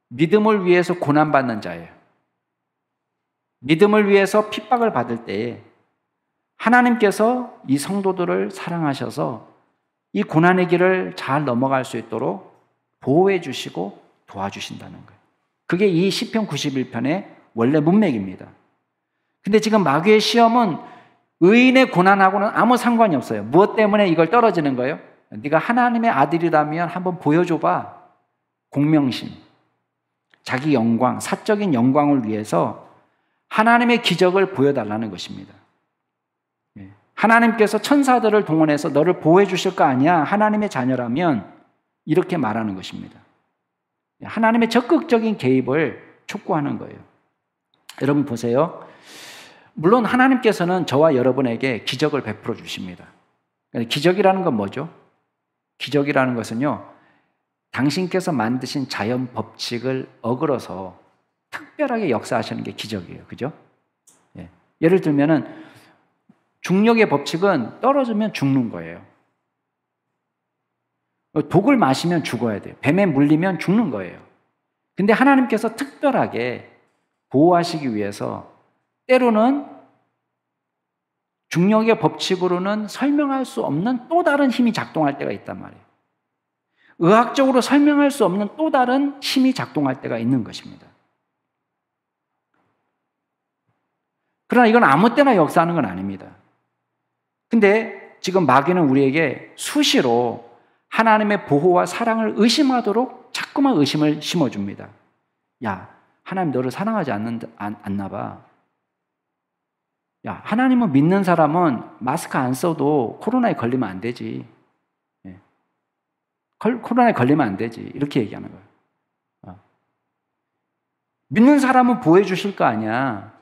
믿음을 위해서 고난받는 자예요. 믿음을 위해서 핍박을 받을 때에 하나님께서 이 성도들을 사랑하셔서 이 고난의 길을 잘 넘어갈 수 있도록 보호해 주시고 도와주신다는 거예요. 그게 이 시편 91편의 원래 문맥입니다. 근데 지금 마귀의 시험은 의인의 고난하고는 아무 상관이 없어요. 무엇 때문에 이걸 떨어지는 거예요? 네가 하나님의 아들이라면 한번 보여줘봐. 공명심, 자기 영광, 사적인 영광을 위해서 하나님의 기적을 보여달라는 것입니다. 하나님께서 천사들을 동원해서 너를 보호해 주실 거 아니야? 하나님의 자녀라면 이렇게 말하는 것입니다. 하나님의 적극적인 개입을 촉구하는 거예요. 여러분 보세요. 물론 하나님께서는 저와 여러분에게 기적을 베풀어 주십니다. 기적이라는 건 뭐죠? 기적이라는 것은요, 당신께서 만드신 자연 법칙을 어그러서 특별하게 역사하시는 게 기적이에요. 그죠? 예를 들면은 중력의 법칙은 떨어지면 죽는 거예요. 독을 마시면 죽어야 돼요. 뱀에 물리면 죽는 거예요. 근데 하나님께서 특별하게 보호하시기 위해서 때로는 중력의 법칙으로는 설명할 수 없는 또 다른 힘이 작동할 때가 있단 말이에요. 의학적으로 설명할 수 없는 또 다른 힘이 작동할 때가 있는 것입니다. 그러나 이건 아무 때나 역사하는 건 아닙니다. 근데 지금 마귀는 우리에게 수시로 하나님의 보호와 사랑을 의심하도록 자꾸만 의심을 심어줍니다. 야, 하나님 너를 사랑하지 않나 봐. 야, 하나님을 믿는 사람은 마스크 안 써도 코로나에 걸리면 안 되지. 코로나에 걸리면 안 되지. 이렇게 얘기하는 거예요. 믿는 사람은 보호해 주실 거 아니야.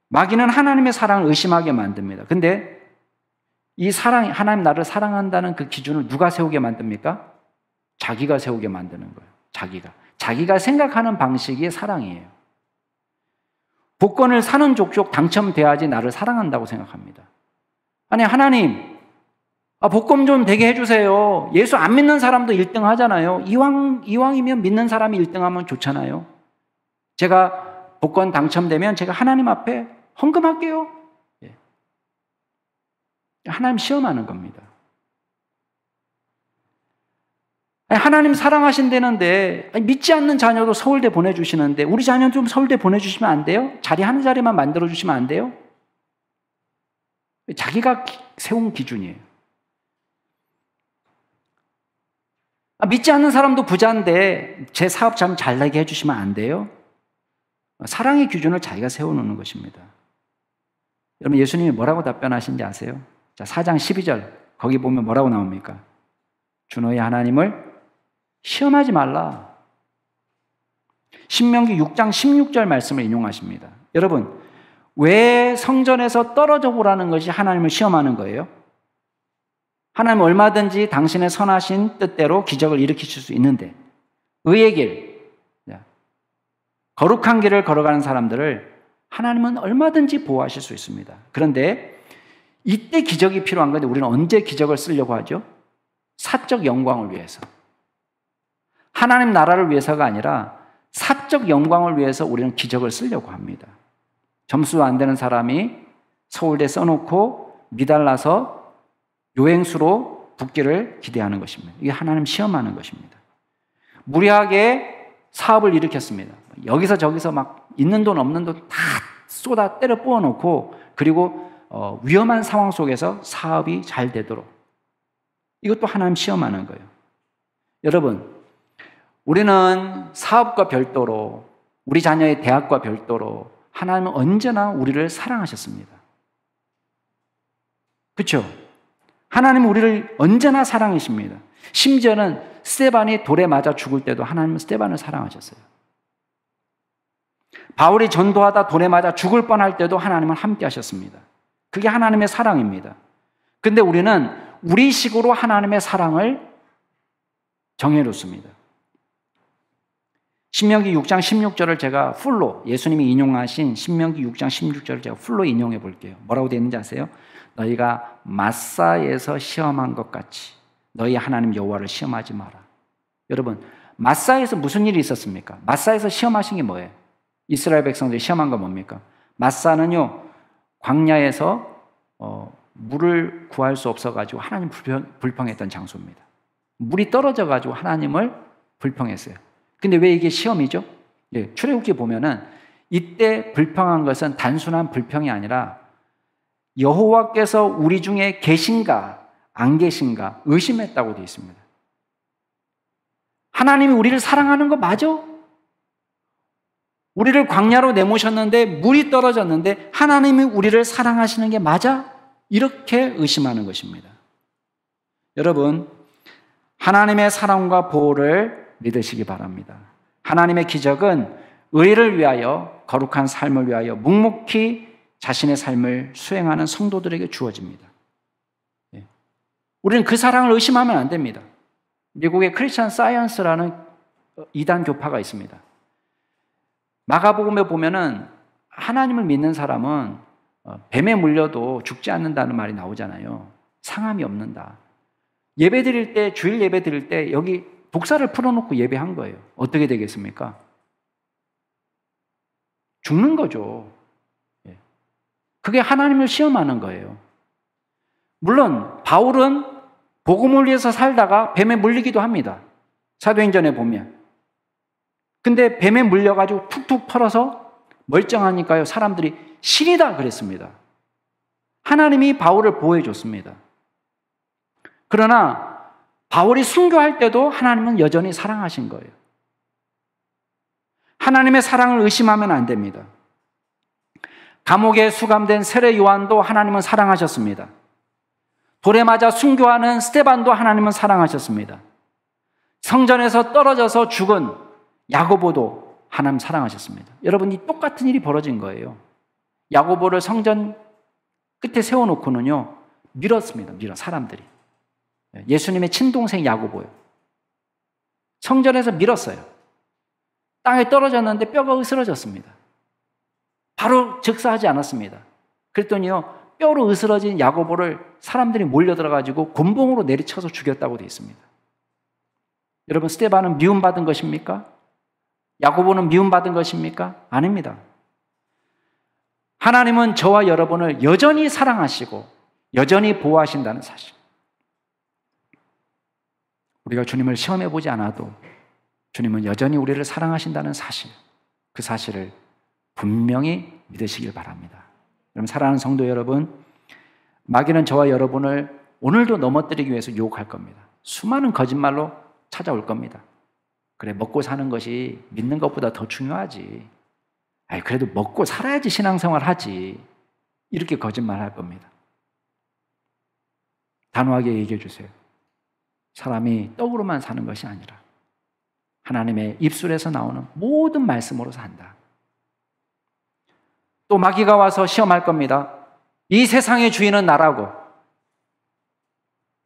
마귀는 하나님의 사랑을 의심하게 만듭니다. 근데 이 사랑, 하나님 나를 사랑한다는 그 기준을 누가 세우게 만듭니까? 자기가 세우게 만드는 거예요. 자기가 생각하는 방식이 사랑이에요. 복권을 사는 족족 당첨돼야지 나를 사랑한다고 생각합니다. 아니, 하나님, 복권 좀 되게 해주세요. 예수 안 믿는 사람도 1등 하잖아요. 이왕이면 믿는 사람이 1등 하면 좋잖아요. 제가 복권 당첨되면 제가 하나님 앞에 헌금할게요. 하나님 시험하는 겁니다. 하나님 사랑하신다는데 믿지 않는 자녀도 서울대 보내주시는데 우리 자녀 좀 서울대 보내주시면 안 돼요? 자리 한 자리만 만들어주시면 안 돼요? 자기가 세운 기준이에요. 믿지 않는 사람도 부자인데 제 사업 참 잘나게 해주시면 안 돼요? 사랑의 기준을 자기가 세워놓는 것입니다. 여러분, 예수님이 뭐라고 답변하신지 아세요? 자, 4장 12절 거기 보면 뭐라고 나옵니까? 주 너희 하나님을 시험하지 말라. 신명기 6장 16절 말씀을 인용하십니다. 여러분, 왜 성전에서 떨어져 보라는 것이 하나님을 시험하는 거예요? 하나님은 얼마든지 당신의 선하신 뜻대로 기적을 일으키실 수 있는데 의의 길, 거룩한 길을 걸어가는 사람들을 하나님은 얼마든지 보호하실 수 있습니다. 그런데 이때 기적이 필요한 건데 우리는 언제 기적을 쓰려고 하죠? 사적 영광을 위해서. 하나님 나라를 위해서가 아니라 사적 영광을 위해서 우리는 기적을 쓰려고 합니다. 점수 안 되는 사람이 서울대 써놓고 미달나서 요행수로 붙기를 기대하는 것입니다. 이게 하나님 시험하는 것입니다. 무리하게 사업을 일으켰습니다. 여기서 저기서 막 있는 돈 없는 돈 다 쏟아 때려 부어놓고 그리고 위험한 상황 속에서 사업이 잘 되도록 이것도 하나님 시험하는 거예요. 여러분, 우리는 사업과 별도로 우리 자녀의 대학과 별도로 하나님은 언제나 우리를 사랑하셨습니다. 그렇죠? 하나님은 우리를 언제나 사랑하십니다. 심지어는 스데반이 돌에 맞아 죽을 때도 하나님은 스데반을 사랑하셨어요. 바울이 전도하다 돌에 맞아 죽을 뻔할 때도 하나님은 함께 하셨습니다. 그게 하나님의 사랑입니다. 근데 우리는 우리식으로 하나님의 사랑을 정해놓습니다. 신명기 6장 16절을 제가 풀로, 예수님이 인용하신 신명기 6장 16절을 제가 풀로 인용해 볼게요. 뭐라고 되어 있는지 아세요? 너희가 마사에서 시험한 것 같이 너희 하나님 여호와를 시험하지 마라. 여러분, 마사에서 무슨 일이 있었습니까? 마사에서 시험하신 게 뭐예요? 이스라엘 백성들이 시험한 건 뭡니까? 마사는요, 광야에서 물을 구할 수 없어가지고 하나님 불평했던 장소입니다. 물이 떨어져가지고 하나님을 불평했어요. 근데 왜 이게 시험이죠? 예, 출애굽기 보면은 이때 불평한 것은 단순한 불평이 아니라 여호와께서 우리 중에 계신가 안 계신가 의심했다고 되어 있습니다. 하나님이 우리를 사랑하는 거 맞아? 우리를 광야로 내모셨는데 물이 떨어졌는데 하나님이 우리를 사랑하시는 게 맞아? 이렇게 의심하는 것입니다. 여러분, 하나님의 사랑과 보호를 믿으시기 바랍니다. 하나님의 기적은 의를 위하여, 거룩한 삶을 위하여 묵묵히 자신의 삶을 수행하는 성도들에게 주어집니다. 우리는 그 사랑을 의심하면 안 됩니다. 미국의 크리스천 사이언스라는 이단 교파가 있습니다. 마가복음에 보면은 하나님을 믿는 사람은 뱀에 물려도 죽지 않는다는 말이 나오잖아요. 상함이 없는다. 예배 드릴 때, 주일 예배 드릴 때 여기 독사를 풀어놓고 예배한 거예요. 어떻게 되겠습니까? 죽는 거죠. 그게 하나님을 시험하는 거예요. 물론 바울은 복음을 위해서 살다가 뱀에 물리기도 합니다. 사도행전에 보면. 근데 뱀에 물려가지고 툭툭 털어서 멀쩡하니까요, 사람들이 신이다 그랬습니다. 하나님이 바울을 보호해 줬습니다. 그러나 바울이 순교할 때도 하나님은 여전히 사랑하신 거예요. 하나님의 사랑을 의심하면 안 됩니다. 감옥에 수감된 세례 요한도 하나님은 사랑하셨습니다. 돌에 맞아 순교하는 스데반도 하나님은 사랑하셨습니다. 성전에서 떨어져서 죽은 야고보도 하나님 사랑하셨습니다. 여러분, 이 똑같은 일이 벌어진 거예요. 야고보를 성전 끝에 세워놓고는요, 밀었습니다. 사람들이. 예수님의 친동생 야고보요. 성전에서 밀었어요. 땅에 떨어졌는데 뼈가 으스러졌습니다. 바로 즉사하지 않았습니다. 그랬더니요, 뼈로 으스러진 야고보를 사람들이 몰려들어가지고 곤봉으로 내리쳐서 죽였다고 되어 있습니다. 여러분, 스데반은 미움받은 것입니까? 야고보는 미움받은 것입니까? 아닙니다. 하나님은 저와 여러분을 여전히 사랑하시고 여전히 보호하신다는 사실. 우리가 주님을 시험해 보지 않아도 주님은 여전히 우리를 사랑하신다는 사실, 그 사실을 분명히 믿으시길 바랍니다. 여러분, 사랑하는 성도 여러분, 마귀는 저와 여러분을 오늘도 넘어뜨리기 위해서 유혹할 겁니다. 수많은 거짓말로 찾아올 겁니다. 그래, 먹고 사는 것이 믿는 것보다 더 중요하지. 그래도 먹고 살아야지 신앙생활 하지. 이렇게 거짓말할 겁니다. 단호하게 얘기해 주세요. 사람이 떡으로만 사는 것이 아니라 하나님의 입술에서 나오는 모든 말씀으로 산다. 또 마귀가 와서 시험할 겁니다. 이 세상의 주인은 나라고,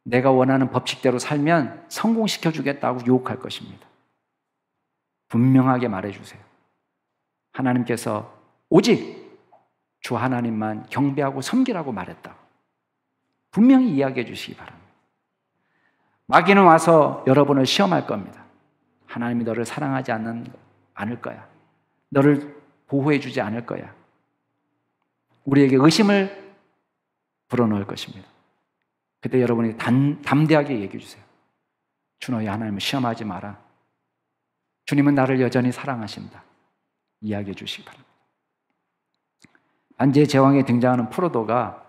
내가 원하는 법칙대로 살면 성공시켜주겠다고 유혹할 것입니다. 분명하게 말해주세요. 하나님께서 오직 주 하나님만 경배하고 섬기라고 말했다. 분명히 이야기해 주시기 바랍니다. 마귀는 와서 여러분을 시험할 겁니다. 하나님이 너를 사랑하지 않을 거야. 너를 보호해 주지 않을 거야. 우리에게 의심을 불어넣을 것입니다. 그때 여러분이 담대하게 얘기해 주세요. 주 너희 하나님을 시험하지 마라. 주님은 나를 여전히 사랑하신다. 이야기해 주시기 바랍니다. 반지의 제왕에 등장하는 프로도가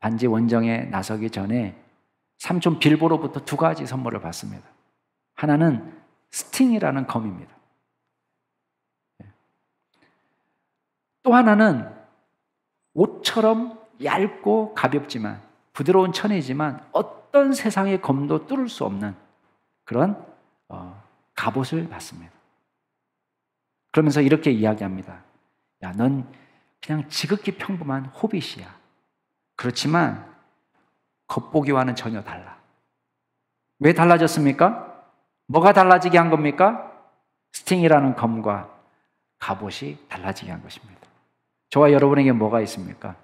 반지 원정에 나서기 전에 삼촌 빌보로부터 두 가지 선물을 받습니다. 하나는 스팅이라는 검입니다. 또 하나는 옷처럼 얇고 가볍지만 부드러운 천이지만 어떤 세상의 검도 뚫을 수 없는 그런 갑옷을 받습니다. 그러면서 이렇게 이야기합니다. 야, 넌 그냥 지극히 평범한 호빗이야. 그렇지만 겉보기와는 전혀 달라. 왜 달라졌습니까? 뭐가 달라지게 한 겁니까? 스팅이라는 검과 갑옷이 달라지게 한 것입니다. 저와 여러분에게 뭐가 있습니까?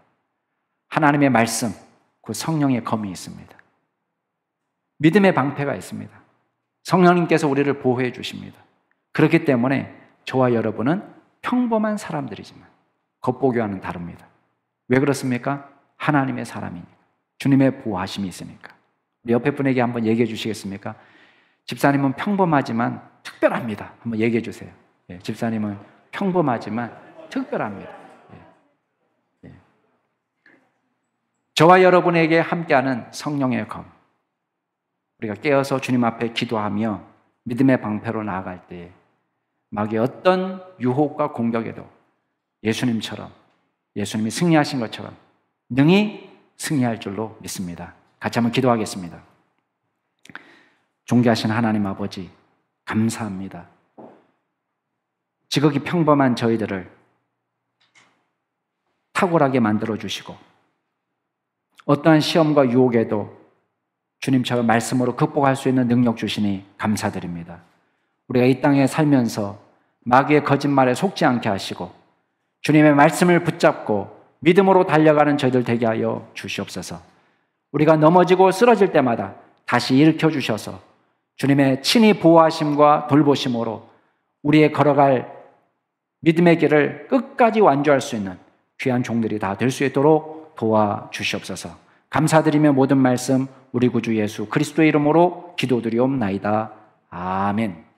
하나님의 말씀, 그 성령의 검이 있습니다. 믿음의 방패가 있습니다. 성령님께서 우리를 보호해 주십니다. 그렇기 때문에 저와 여러분은 평범한 사람들이지만 겉보기와는 다릅니다. 왜 그렇습니까? 하나님의 사람이니까. 주님의 보호하심이 있으니까. 우리 옆에 분에게 한번 얘기해 주시겠습니까? 집사님은 평범하지만 특별합니다. 한번 얘기해 주세요. 예, 집사님은 평범하지만 특별합니다. 예, 예. 저와 여러분에게 함께하는 성령의 검. 우리가 깨어서 주님 앞에 기도하며 믿음의 방패로 나아갈 때에 마귀의 어떤 유혹과 공격에도 예수님처럼, 예수님이 승리하신 것처럼 능히 승리할 줄로 믿습니다. 같이 한번 기도하겠습니다. 존귀하신 하나님 아버지, 감사합니다. 지극히 평범한 저희들을 탁월하게 만들어 주시고 어떠한 시험과 유혹에도 주님처럼 말씀으로 극복할 수 있는 능력 주시니 감사드립니다. 우리가 이 땅에 살면서 마귀의 거짓말에 속지 않게 하시고 주님의 말씀을 붙잡고 믿음으로 달려가는 저희들 되게 하여 주시옵소서. 우리가 넘어지고 쓰러질 때마다 다시 일으켜 주셔서 주님의 친히 보호하심과 돌보심으로 우리의 걸어갈 믿음의 길을 끝까지 완주할 수 있는 귀한 종들이 다 될 수 있도록 도와주시옵소서. 감사드리며 모든 말씀 우리 구주 예수 그리스도의 이름으로 기도드리옵나이다. 아멘.